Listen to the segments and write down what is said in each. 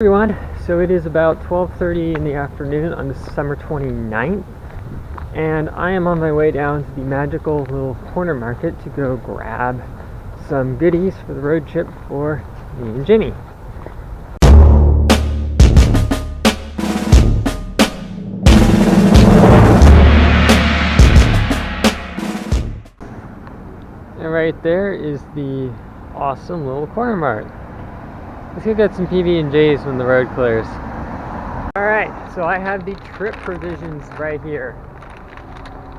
Everyone, so it is about 12:30 in the afternoon on December 29th, and I am on my way down to the magical little corner market to go grab some goodies for the road trip for me and Jimmy. And right there is the awesome little corner mart. Let's go get some PB&Js when the road clears. Alright, so I have the trip provisions right here.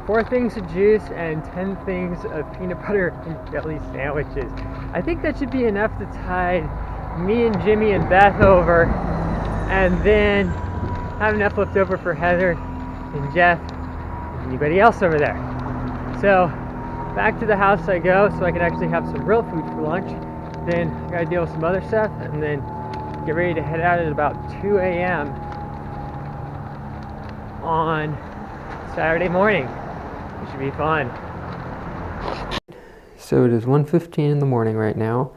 4 things of juice and 10 things of peanut butter and jelly sandwiches. I think that should be enough to tide me and Jimmy and Beth over, and then have enough left over for Heather and Jeff and anybody else over there. So back to the house I go so I can actually have some real food for lunch. Then I gotta deal with some other stuff and then get ready to head out at about 2 a.m. on Saturday morning. It should be fun. So it is 1:15 in the morning right now.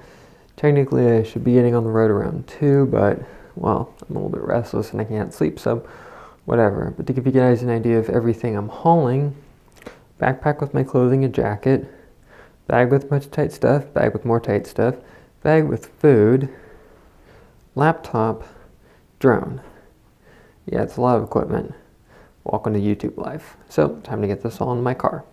Technically I should be getting on the road around 2, but well, I'm a little bit restless and I can't sleep, so whatever. But to give you guys an idea of everything I'm hauling: backpack with my clothing and jacket, bag with a bunch of tight stuff, bag with more tight stuff, bag with food, laptop, drone. Yeah, it's a lot of equipment. Welcome to YouTube Live. So, time to get this all in my car.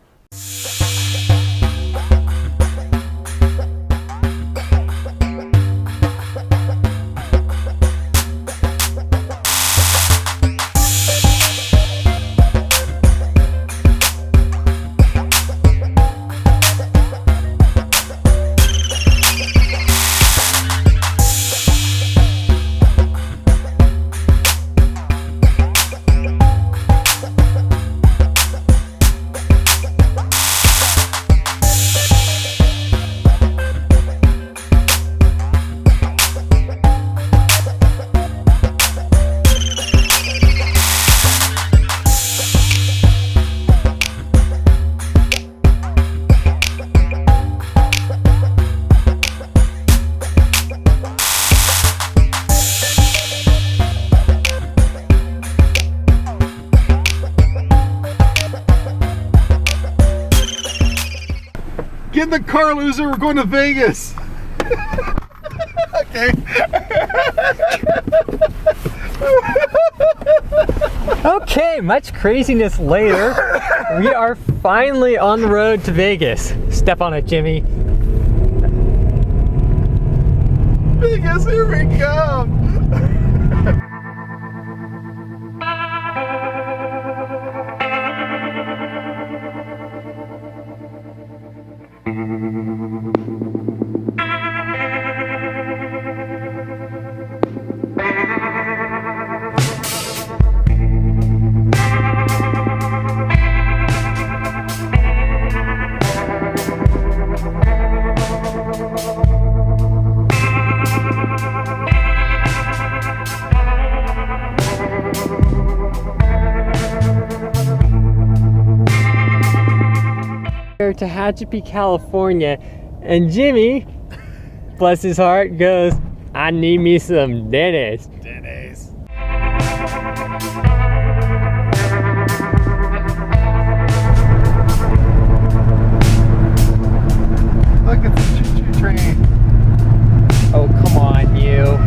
Get in the car, loser, we're going to Vegas. Okay. Okay, much craziness later. We are finally on the road to Vegas. Step on it, Jimmy. Vegas, here we come. To Tehachapi, California, and Jimmy, bless his heart, goes, I need me some Denny's. Denny's. Look, it's a choo-choo train. Oh, come on, you.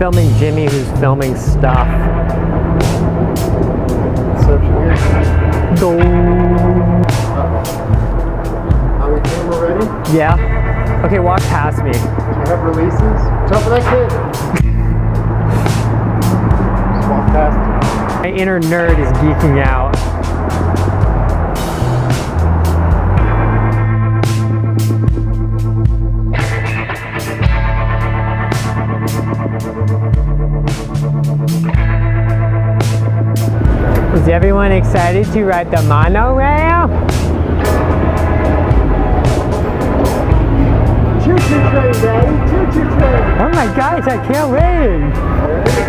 filming Jimmy who's filming stuff. Go. Are the camera ready? Yeah. Okay, walk past me. Do you have releases? Jump for that kid. Just walk past. My inner nerd is geeking out. Is everyone excited to ride the monorail? Choo-choo train, Daddy. Choo-choo train. Oh my gosh, I can't wait!